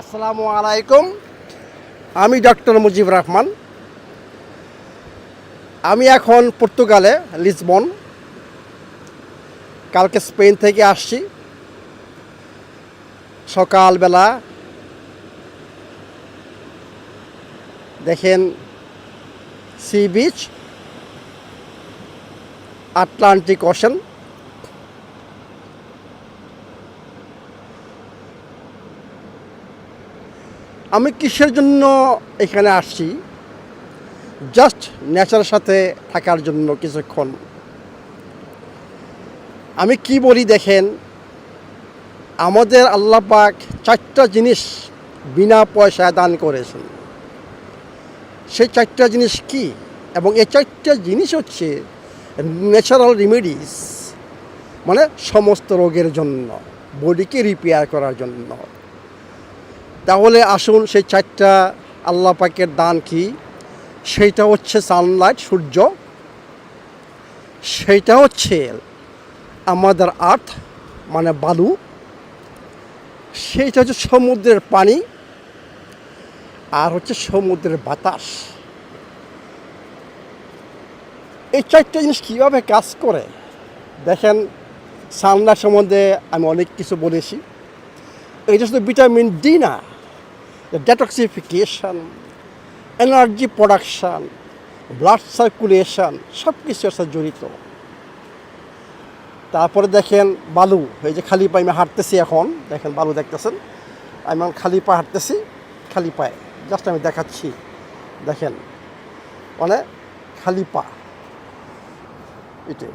আসসালামু আলাইকুম। আমি ডক্টর মুজিবুর রহমান। আমি এখন পর্তুগালে লিসবন। কালকে স্পেন থেকে আসছি। সকালবেলা দেখেন সি বিচ, আটলান্টিক ওশান। আমি কিসের জন্য এখানে আসছি? জাস্ট নেচারের সাথে থাকার জন্য কিছুক্ষণ। আমি কি বলি দেখেন, আমাদের আল্লাহ পাক 4টা জিনিস বিনা পয়সায় দান করেছেন। সেই 4টা জিনিস কি? এবং এই 4টা জিনিস হচ্ছে ন্যাচারাল রেমেডিস, মানে সমস্ত রোগের জন্য, বডিকে রিপেয়ার করার জন্য। তাহলে আসুন সেই 4টা আল্লাহ পাকের দান কি? সেইটা হচ্ছে সানলাইট, সূর্য। সেইটা হচ্ছে আমাদের আর্থ, মানে বালু। সেইটা হচ্ছে সমুদ্রের পানি, আর হচ্ছে সমুদ্রের বাতাস। এই 4টা জিনিস কীভাবে কাজ করে দেখেন। সানলাইট সম্বন্ধে আমি অনেক কিছু বলেছি। এটা শুধু ভিটামিন ডি না, ডেটক্সিফিকেশান, এনার্জি প্রোডাকশান, ব্লাড সার্কুলেশন, সব কিছু সাথে জড়িত। তারপরে দেখেন বালু, এই যে খালি পায়ে আমি হাঁটতেছি এখন, দেখেন বালু দেখতেছেন। আমি এখন খালি পায়ে হাঁটতেছি, খালি পায়ে জাস্ট আমি দেখাচ্ছি। দেখেন মানে খালি পা। এটাই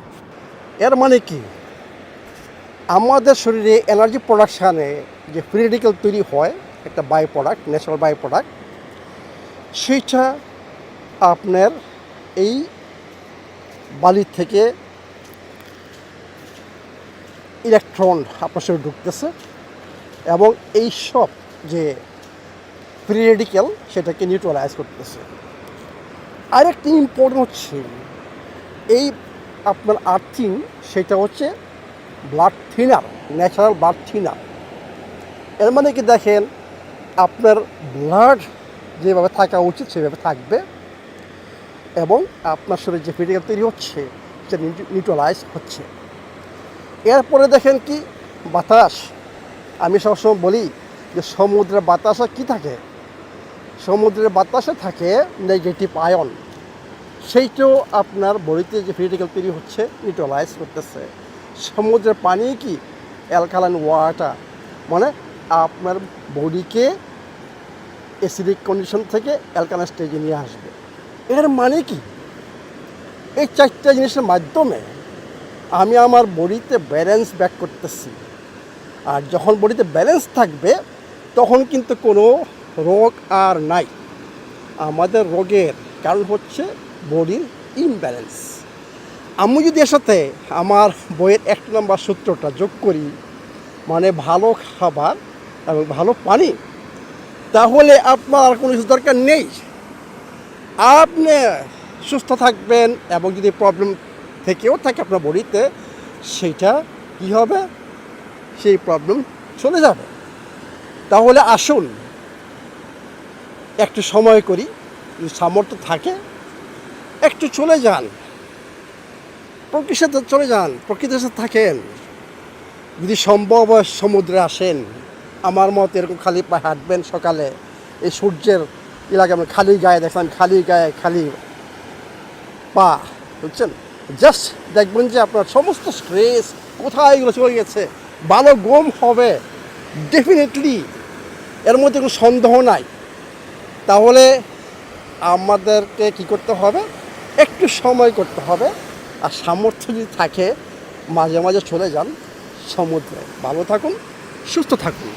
এর মানে কি? আমাদের শরীরে এনার্জি প্রোডাকশানে যে ফ্রি রেডিক্যাল তৈরি হয়, একটা by product, natural by product, সেইটা আপনার এই বালির থেকে ইলেকট্রন আপনার শরীরে ঢুকতেছে এবং এই সব যে ফ্রি রেডিক্যাল সেটাকে নিউট্রালাইজ করতেছে। আরেকটি ইম্পর্টেন্ট হচ্ছে এই আপনার আর্থিং, সেটা হচ্ছে blood thinner, natural blood thinner. এর মানে কি দেখেন, আপনার ব্লাড যেভাবে থাকা উচিত সেভাবে থাকবে এবং আপনার শরীরে যে ফ্রি রেডিক্যাল তৈরি হচ্ছে সেটা নিউট্রালাইজ হচ্ছে। এরপরে দেখেন কি বাতাস। আমি সবসময় বলি যে সমুদ্রের বাতাসে কি থাকে? সমুদ্রের বাতাসে থাকে নেগেটিভ আয়ন। সেইটাও আপনার বডিতে যে ফ্রি রেডিক্যাল তৈরি হচ্ছে নিউট্রালাইজ করতেছে। সমুদ্রের পানি কি অ্যালকালাইন ওয়াটার, মানে আপনার বডিকে অ্যাসিডিক কন্ডিশন থেকে অ্যালকালাইন স্টেজে নিয়ে আসবে। এর মানে কি? এই 4টা জিনিসের মাধ্যমে আমি আমার বডিতে ব্যালেন্স ব্যাক করতেছি। আর যখন বডিতে ব্যালেন্স থাকবে তখন কিন্তু কোনো রোগ আর নাই। আমাদের রোগের কারণ হচ্ছে বডির ইমব্যালেন্স। আমি যদি এর সাথে আমার বইয়ের 1 নম্বর সূত্রটা যোগ করি, মানে ভালো খাবার এবং ভালো পানি, তাহলে আপনার আর কোনো কিছু দরকার নেই। আপনি সুস্থ থাকবেন এবং যদি প্রবলেম থেকেও থাকে আপনার বডিতে, সেইটা কী হবে? সেই প্রবলেম চলে যাবে। তাহলে আসুন একটু সময় করি, যদি সামর্থ্য থাকে একটু চলে যান, প্রকৃতির সাথে চলে যান, প্রকৃতির সাথে থাকেন। যদি সম্ভব হয় সমুদ্রে আসেন, আমার মতো এরকম খালি পায়ে হাঁটবেন সকালে, এই সূর্যের এলাকায় আমি খালি গায়ে দেখলাম, খালি গায়ে খালি পা, বুঝছেন? জাস্ট দেখবেন যে আপনার সমস্ত স্ট্রেস কোথায় এগুলো চলে গেছে, ভালো ঘুম হবে ডেফিনেটলি, এর মধ্যে কোনো সন্দেহ নাই। তাহলে আমাদেরকে কী করতে হবে? একটু সময় করতে হবে। আর সামর্থ্য যদি থাকে মাঝে মাঝে চলে যান সমুদ্রে। ভালো থাকুন, সুস্থ থাকুন।